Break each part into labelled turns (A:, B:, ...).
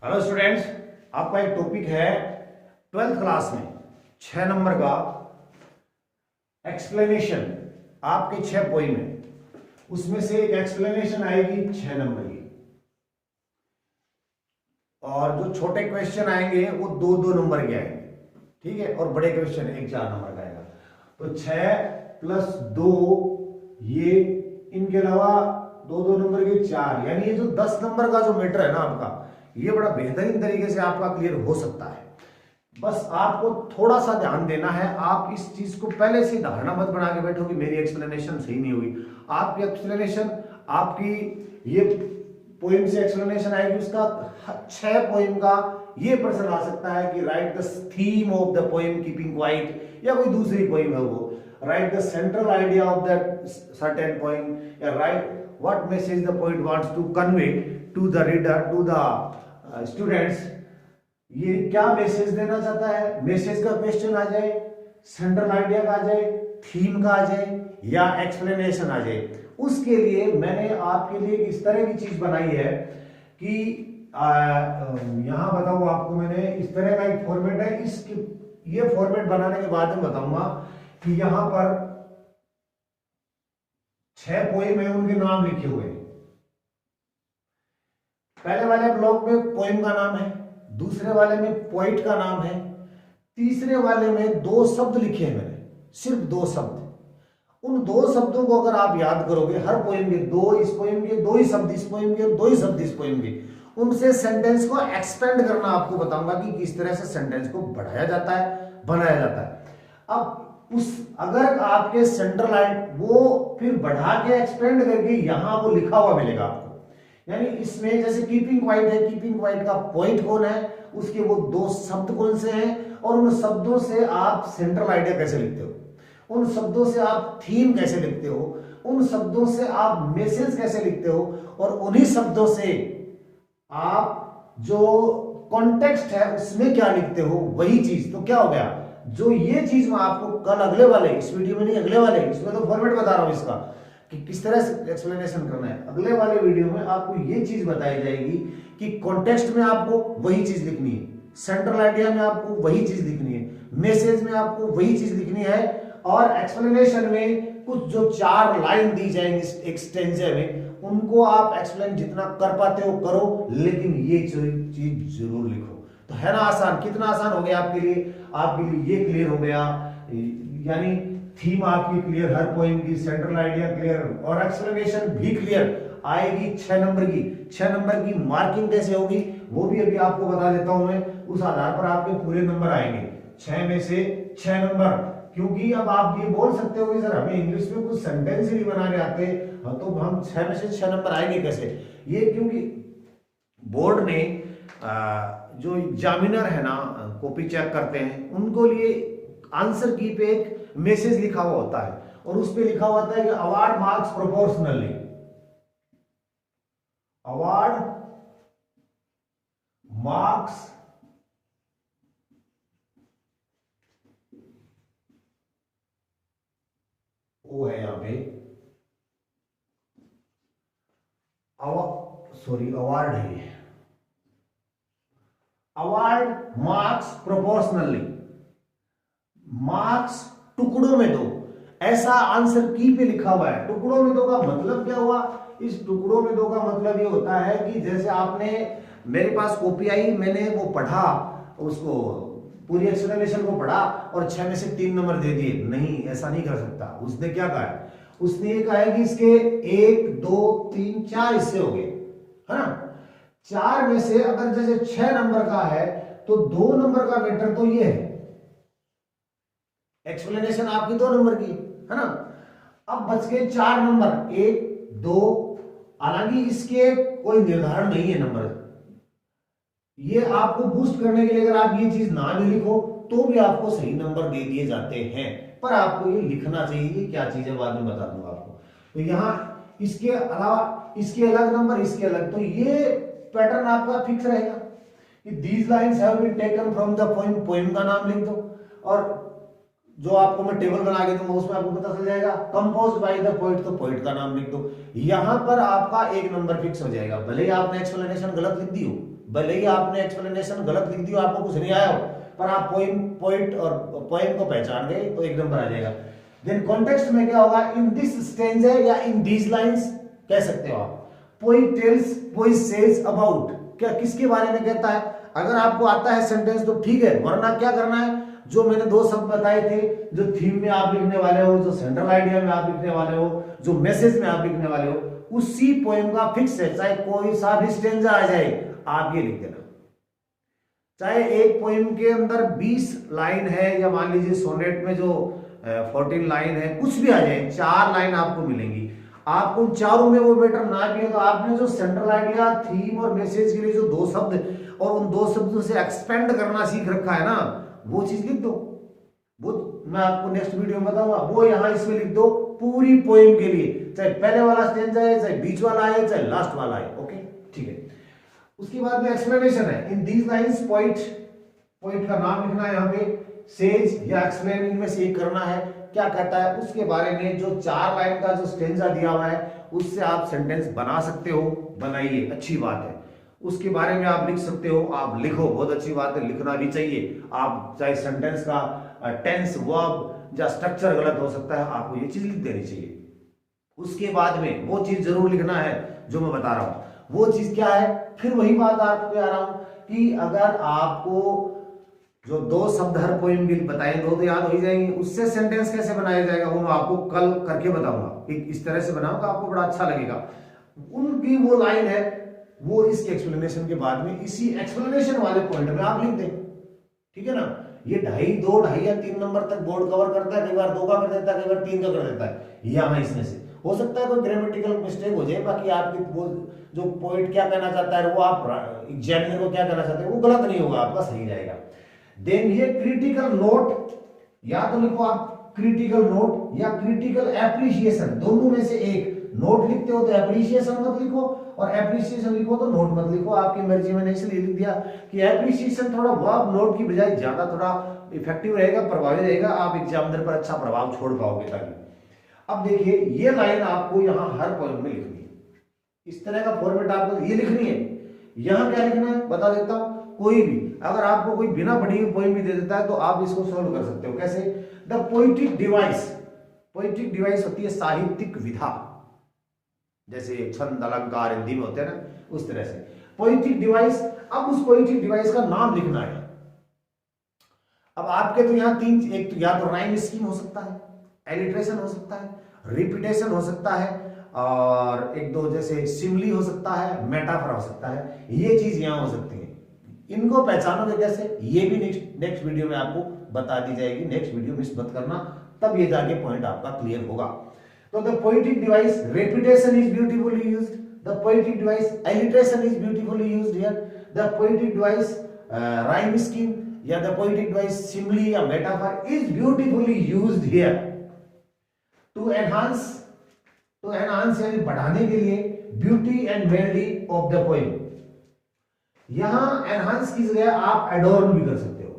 A: Hello students, आपका एक topic है 12th क्लास में 6 नंबर का एक्सप्लेनेशन। आपके 6 पोइम है, उसमें से एक एक्सप्लेनेशन आएगी 6 नंबर की, और जो छोटे क्वेश्चन आएंगे वो 2-2 नंबर के आएंगे, ठीक है। और बड़े क्वेश्चन 1-4 नंबर का आएगा। तो 6 + 2 ये, इनके अलावा 2-2 नंबर के 4, यानी ये जो 10 नंबर का जो मैटर है ना आपका, ये बड़ा बेहतरीन तरीके से आपका क्लियर हो सकता है। बस आपको थोड़ा सा ध्यान देना है। आप इस चीज को पहले से धारणा मत बना के बैठो कि मेरी एक्सप्लेनेशन सही नहीं होगी। आपकी एक्सप्लेनेशन, आपकी ये पोइम से एक्सप्लेनेशन आएगी, उसका 6 पोइम का ये प्रश्न आ सकता है कि write the theme of the poem keeping quiet, या कोई दूसरी पोइम है वो, write the central idea of that certain poem, या write what message the poet wants to convey to the reader, to the students. ये क्या message देना चाहता है, मैसेज का क्वेश्चन आ जाए, सेंट्रल आइडिया का आ जाए, थीम का आ जाए, या एक्सप्लेनेशन आ जाए। उसके लिए मैंने आपके लिए इस तरह की चीज बनाई है कि यहां बताऊं आपको, मैंने इस तरह का एक फॉर्मेट है। इसके ये फॉर्मेट बनाने के बाद में बताऊंगा कि यहां पर 6 पोइम है, उनके नाम लिखे हुए हैं। पहले वाले ब्लॉक में पोइम का नाम है, दूसरे वाले में पोइट का नाम है, तीसरे वाले में 2 शब्द लिखे हैं मैंने, सिर्फ 2 शब्द। उन 2 शब्दों को अगर आप याद करोगे, हर पोइम के 2, इस पोइम के 2 ही शब्द, इस पोइम के 2 ही शब्द, इस पोइम के, उनसे सेंटेंस को एक्सपेंड करना आपको बताऊंगा कि किस तरह से सेंटेंस को बढ़ाया जाता है, बनाया जाता है। अब अगर आपके सेंट्रल लाइन वो फिर बढ़ा के एक्सपेंड करके यहां वो लिखा हुआ मिलेगा आपको। यानी इसमें जैसे कीपिंग क्वाइट है, कीपिंग क्वाइट का पॉइंट कौन है, उसके वो 2 शब्द कौन से हैं, और उन शब्दों से आप सेंट्रल आइडिया कैसे लिखते हो, उन शब्दों से आप थीम कैसे लिखते हो, उन शब्दों से आप मैसेज कैसे लिखते हो, और उन्हीं शब्दों से आप जो कॉन्टेक्स्ट है उसमें क्या लिखते हो, वही चीज। तो क्या हो गया, जो ये चीज मैं आपको कल अगले वाले, इस वीडियो में नहीं अगले वाले, इसमें तो फॉर्मेट बता रहा हूं इसका कि किस तरह से एक्सप्लेनेशन करना है। अगले वाले वीडियो में आपको ये चीज बताई जाएगी कि कॉन्टेक्स्ट में आपको वही चीज लिखनी है, सेंट्रल आइडिया में आपको वही चीज लिखनी है, मैसेज में आपको वही चीज लिखनी है, और एक्सप्लेनेशन में कुछ जो 4 लाइन दी जाएंगी एक स्टेंजा में, उनको आप एक्सप्लेन जितना कर पाते हो करो, लेकिन ये चीज जरूर लिखो। तो है ना आसान, कितना आसान हो गया आपके लिए, आपके लिए ये क्लियर हो गया। यानी थीम आपकी क्लियर, हर पोइम की सेंट्रल आइडिया क्लियर, और एक्सप्लेनेशन भी क्लियर आएगी 6 नंबर की। 6 नंबर की मार्किंग कैसे होगी वो भी अभी आपको बता देता हूं मैं। उस आधार पर आपके पूरे नंबर आएंगे, 6 में से 6 नंबर। क्योंकि अब आप ये बोल सकते हो कि सर हमें इंग्लिश में कुछ सेंटेंस ही नहीं बनाने आते, तो हम 6 में से 6 नंबर आएंगे कैसे। ये क्योंकि बोर्ड ने जो एग्जामिनर है ना, कॉपी चेक करते हैं, उनको लिए आंसर की पे एक मैसेज लिखा हुआ होता है, और उस पे लिखा हुआ होता है कि award marks proportionally, award marks वो है यहां पे अवार्ड है, अवार्ड मार्क्स प्रोपोर्शनली, मार्क्स टुकड़ों में दो, ऐसा आंसर की पे लिखा हुआ है। टुकड़ों में दो का मतलब क्या हुआ, इस टुकड़ों में दो का मतलब ये होता है कि जैसे आपने, मेरे पास कॉपी आई, मैंने वो पढ़ा, उसको पूरी एक्सप्लेनेशन को पढ़ा और 6 में से 3 नंबर दे दिए, नहीं, ऐसा नहीं कर सकता। उसने क्या कहा है, उसने ये कहा है कि इसके 1, 2, 3, 4 हिस्से हो गए, है ना। 4 में से अगर जैसे 6 नंबर का है तो 2 नंबर का मैटर तो ये है, एक्सप्लेनेशन आपकी 2 नंबर की, है ना। अब बच गए 4 नंबर, 1, 2। हालांकि इसके कोई निर्धारण नहीं है नंबर, ये आपको बूस्ट करने के लिए अगर आप ये चीज ना भी लिखो तो भी आपको सही नंबर दे दिए जाते हैं, पर आपको ये लिखना चाहिए। क्या चीज है बाद में बता दूंगा आपको। तो यहां इसके अलावा इसके अलग नंबर, इसके अलग, तो ये पैटर्न आपका फिक्स रहेगा कि these lines have been taken from the poem, poem का नाम लिख दो, और जो आपको मैं टेबल बना के दूंगा उसमें आपको पता चल जाएगा कंपोज्ड बाय द पोएट, तो पोएट का नाम लिख दो। यहां पर आपका 1 नंबर फिक्स हो जाएगा, भले ही आपने एक्सप्लेनेशन गलत लिख दी हो, भले ही आपने एक्सप्लेनेशन गलत लिख दी हो, आपको कुछ नहीं आया हो, पर आप पॉइंट और पोएम को पहचान गए तो एक नंबर आ जाएगा। देन कॉन्टेक्स्ट में क्या होगा, इन दिस स्टेंजा या इन दीज लाइंस कह सकते हो आप। Poet tells, poet says about, क्या किसके बारे में कहता है। अगर आपको आता है सेंटेंस तो ठीक है, वरना क्या करना है, जो मैंने दो शब्द बताए थे, जो थीम में आप लिखने वाले हो, जो सेंट्रल आइडिया में आप लिखने वाले हो, जो मैसेज में आप लिखने वाले हो, उसी पोएम का फिक्स है, चाहे कोई सा भी स्टेंजा आ जाए आप ये लिख देना। चाहे एक पोएम के अंदर 20 लाइन है, या मान लीजिए सोनेट में जो 14 लाइन है, कुछ भी आ जाए, 4 लाइन आपको मिलेंगी, आपको चारों में वो मैटर ना भी है तो आपने जो सेंट्रल आइडिया, थीम और मैसेज के लिए जो दो शब्द और उन दो शब्दों से एक्सपेंड करना सीख रखा है ना, वो चीज लिख दो। वो मैं आपको नेक्स्ट वीडियो में बताऊंगा, वो यहां इसमें लिख दो पूरी पोएम के लिए, चाहे पहले वाला स्टेंजा है, चाहे बीच वाला है, चाहे लास्ट वाला है। ओके, ठीक है। उसके बाद में एक्सप्लेनेशन है, इन दीज लाइंस पोइट का नाम लिखना है यहाँ पे, सेज या एक्सप्लेन, इनमें से एक करना है। क्या कहता है उसके बारे में, जो 4 लाइन का जो स्टेंजा दिया हुआ है उससे आप सेंटेंस बना सकते हो, बनाइए, अच्छी बात है। उसके बारे में आप लिख सकते हो, आप लिखो, बहुत अच्छी बात है, लिखना भी चाहिए। आप चाहे सेंटेंस का टेंस, वर्ब या स्ट्रक्चर गलत हो सकता है, आपको ये चीज लिख देनी चाहिए। उसके बाद में वो चीज जरूर लिखना है जो मैं बता रहा हूं। वो चीज क्या है, फिर वही बात आपको आ रहा हूं कि अगर आपको जो 2 शब्द हर पोएम भी बताए, 2 तो याद हो ही जाएंगे, उससे सेंटेंस कैसे बनाया जाएगा वो मैं आपको कल करके बताऊंगा। इस तरह से बनाऊंगा, आपको बड़ा अच्छा लगेगा। उनकी वो लाइन है, वो इसके एक्सप्लेनेशन के बाद में इसी एक्सप्लेनेशन वाले पॉइंट में आप लिख दें, ठीक है ना। ये 2.5 या 3 नंबर तक बोर्ड कवर करता है, कई बार 2 का कर देता है, कई बार 3 का कर देता है। यहाँ इसमें से हो सकता है कोई ग्रामेटिकल मिस्टेक हो जाए, बाकी आपकी वो जो पोइट क्या कहना चाहता है, वो आप एग्जामिनर को क्या कहना चाहते हैं, वो गलत नहीं होगा, आपका सही जाएगा। देन ये क्रिटिकल नोट, या तो लिखो आप क्रिटिकल नोट या क्रिटिकल एप्रिसिएशन, दोनों में से एक। नोट लिखते हो तो एप्रिसिएशन मत लिखो, और एप्रिसिएशन लिखो तो नोट मत लिखो, आपकी मर्जी। मैंने इसलिए लिख दिया कि एप्रिसिएशन थोड़ा वर्ब नोट की बजाय ज्यादा थोड़ा इफेक्टिव रहेगा, प्रभावी रहेगा, आप एग्जामिनर पर अच्छा प्रभाव छोड़ पाओगे। ताकि अब देखिए, ये लाइन आपको यहाँ हर पॉइंट में लिखनी है, इस तरह का फॉर्मेट आपको ये लिखनी है। यहाँ क्या लिखना है बता देता हूं। कोई भी अगर आपको कोई बिना पढ़ी हुई पोएम भी दे देता है तो आप इसको सॉल्व कर सकते हो। कैसे? The poetic device, poetic device होती है साहित्यिक विधा, जैसे छंद अलंकार हिंदी में होते हैं ना, उस तरह से पोएटिक डिवाइस। अब उस पोएटिक डिवाइस का नाम लिखना है। अब आपके तो यहाँ 3, एक तो या तो राइम स्कीम हो सकता है, एलिट्रेशन हो सकता है, रिपीटेशन हो सकता है, और 1-2 जैसे सिमली हो सकता है, मेटाफर हो सकता है। ये चीज यहां हो सकती है। इनको पहचानोगे कैसे, ये भी नेक्स्ट वीडियो में आपको बता दी जाएगी। नेक्स्ट वीडियो मिस मत करना, तब ये जाके पॉइंट आपका क्लियर होगा। तो the poetic device, repetition is beautifully used, the poetic device, alliteration is beautifully used here, the poetic device, rhyme scheme या द पोएटिक डिवाइस सिमली या metaphor is beautifully used here to enhance, यानी बढ़ाने के लिए beauty and melody of the poem. यहां enhance की जगह आप एडोर्न भी कर सकते हो,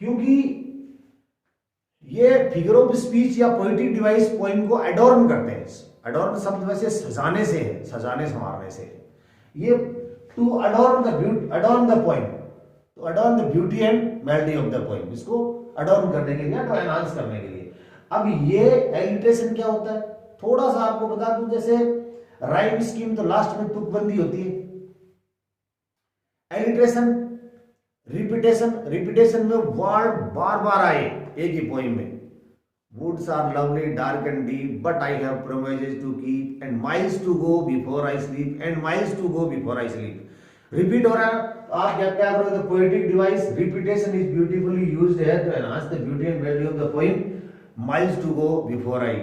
A: क्योंकि ये फिगर ऑफ स्पीच या पोएटिक डिवाइस पोएम को एडोर्न करते हैं। एडोर्न शब्द वैसे सजाने से है, सजाने संवारने से है। ये to adorn the poem, to adorn the beauty and melody of the poem, इसको एडोर्न करने के लिए, तो एनहांस करने के लिए। अब ये एलिट्रेशन क्या होता है, थोड़ा सा आपको बता दूं। जैसे राइम स्कीम तो लास्ट में तुकबंदी होती है, एलिट्रेशन, रिपीटेशन में वर्ड बार बार आए एक ही पोएम में। Woods are lovely dark and deep but I have promises to keep and miles to go before I sleep, and miles to go before I sleep. Repeat हो रहा है, तो आप क्या करोगे, the poetic device repetition is beautifully used here to enhance the beauty and value of the poem. Miles to go before I,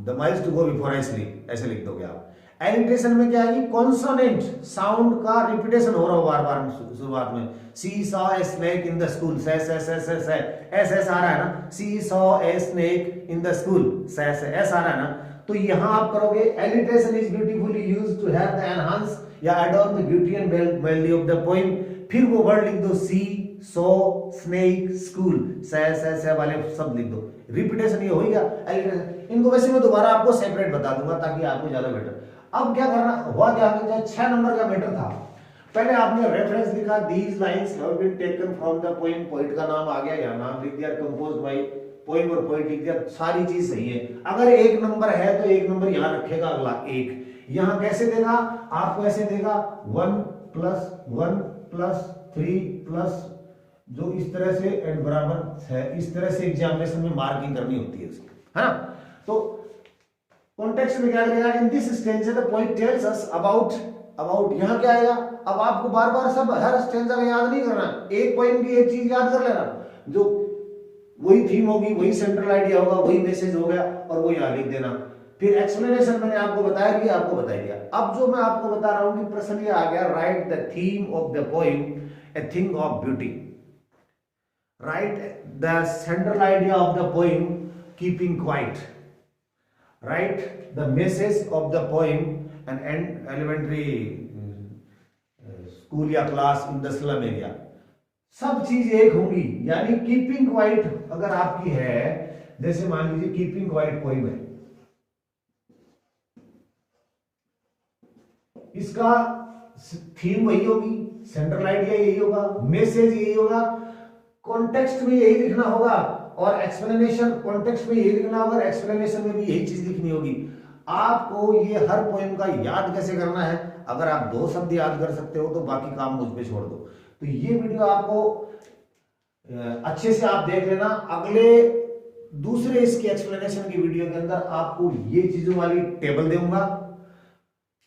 A: the miles to go before I sleep, ऐसे लिख दोगे आप। एलिट्रेशन में क्या है, कॉन्सोनेंट साउंड का repetition हो रहा हो बार बार शुरुआत में। She saw a snake in the school, से ऐसे आ रहा है ना, she saw a snake in the school, से ऐसा आ रहा है ना। तो यहां आप करोगे alliteration is beautifully used to have the enhance या adorn the beauty and melody of the poem. फिर वो वर्ड लिख दो, सी सो स्नेक स्कूल, से वाले शब्द लिख दो। रिपीटेशन ये हो गया एलिट्रेशन। इनको वैसे मैं दोबारा आपको सेपरेट बता दूंगा ताकि आपको ज्यादा बेटर। अब क्या करना हुआ, क्या 6 नंबर का मैटर था। पहले आपने रेफरेंस लिखा, these lines have been taken from the poem, poet का नाम आ गया, या नाम लिख दिया, कंपोज्ड बाय पोएम और पोइट लिख दिया, सारी चीज सही है। अगर एक नंबर है तो एक नंबर यहां रखेगा, अगला एक यहां कैसे देगा, आपको ऐसे देगा 1 + 1 + 3 प्लस, जो इस तरह से एंड बराबर है, इस तरह से एग्जामिनेशन में मार्किंग करनी होती है इसकी, है ना। तो कॉन्टेक्स्ट में क्या करेगा, in this stanza the poet tells us about, यहां क्या आएगा, अब आपको बार बार सब हर स्टेंजा का याद नहीं करना, एक पोएम की एक चीज याद कर लेना, जो वही थीम होगी, वही सेंट्रल आइडिया होगा, वही मैसेज हो गया, और वो यहां लिख देना। फिर एक्सप्लेनेशन मैंने आपको बताया कि आपको बता दिया। अब जो मैं आपको बता रहा हूं कि प्रश्न ये आ गया, write the theme of the poem a thing of beauty, write the central idea of the poem keeping quiet, write the message of the poem an elementary school या class in the slum area. सब चीज एक होंगी, यानी keeping quiet अगर आपकी है, जैसे मान लीजिए कीपिंग क्वाइट पोएम है, इसका थीम वही होगी, सेंट्रल आइडिया यही होगा, मैसेज यही होगा, कॉन्टेक्स्ट में यही लिखना होगा, और एक्सप्लेनेशन कॉन्टेक्स्ट में यही लिखना होगा, एक्सप्लेनेशन में भी यही चीज लिखनी होगी। आपको ये हर पोएम का याद कैसे करना है, अगर आप 2 शब्द याद कर सकते हो तो बाकी काम मुझ पे छोड़ दो। तो ये वीडियो आपको अच्छे से आप देख लेना, अगले दूसरे इसके एक्सप्लेनेशन की वीडियो के अंदर आपको ये चीजों वाली टेबल दूंगा,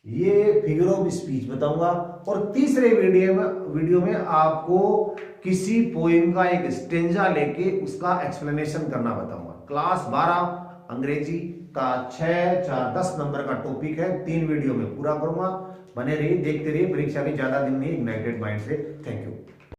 A: ये फिगर ऑफ स्पीच बताऊंगा, और तीसरे वीडियो में आपको किसी पोएम का एक स्टेंजा लेके उसका एक्सप्लेनेशन करना बताऊंगा। क्लास 12 अंग्रेजी का 6, 4, 10 नंबर का टॉपिक है, 3 वीडियो में पूरा करूंगा। बने रहिए, देखते रहिए, परीक्षा भी ज्यादा दिन नहीं, इग्नाइटेड माइंड से। Thank you.